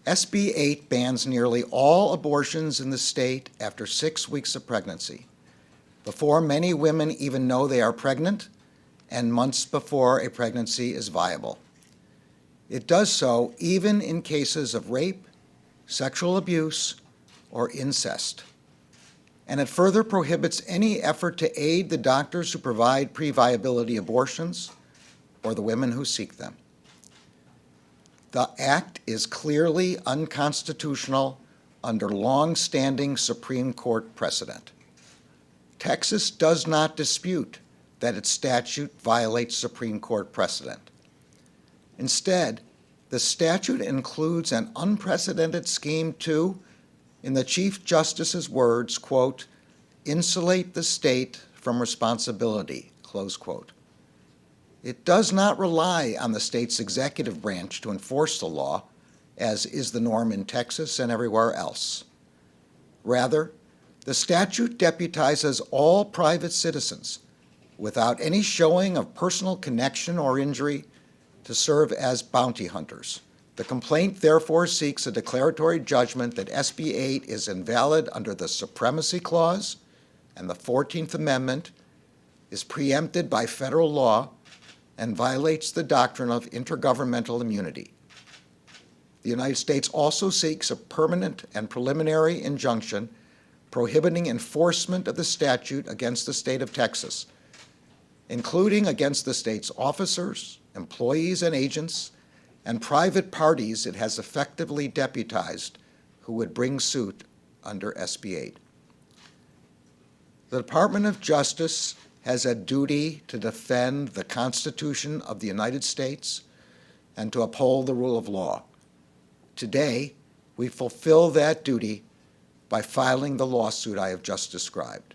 SB 8 bans nearly all abortions in the state after 6 weeks of pregnancy, before many women even know they are pregnant, and months before a pregnancy is viable. It does so even in cases of rape, sexual abuse, or incest. And it further prohibits any effort to aid the doctors who provide pre-viability abortions or the women who seek them. The act is clearly unconstitutional under long-standing Supreme Court precedent. Texas does not dispute that its statute violates Supreme Court precedent. Instead, the statute includes an unprecedented scheme to, in the Chief Justice's words, quote, insulate the state from responsibility, close quote. It does not rely on the state's executive branch to enforce the law, as is the norm in Texas and everywhere else. Rather, the statute deputizes all private citizens, without any showing of personal connection or injury, to serve as bounty hunters. The complaint therefore seeks a declaratory judgment that SB 8 is invalid under the Supremacy Clause and the 14th Amendment, is preempted by federal law, and violates the doctrine of intergovernmental immunity. The United States also seeks a permanent and preliminary injunction prohibiting enforcement of the statute against the state of Texas, including against the state's officers, employees and agents, and private parties it has effectively deputized who would bring suit under SB 8. The Department of Justice has a duty to defend the Constitution of the United States and to uphold the rule of law. Today, we fulfill that duty by filing the lawsuit I have just described.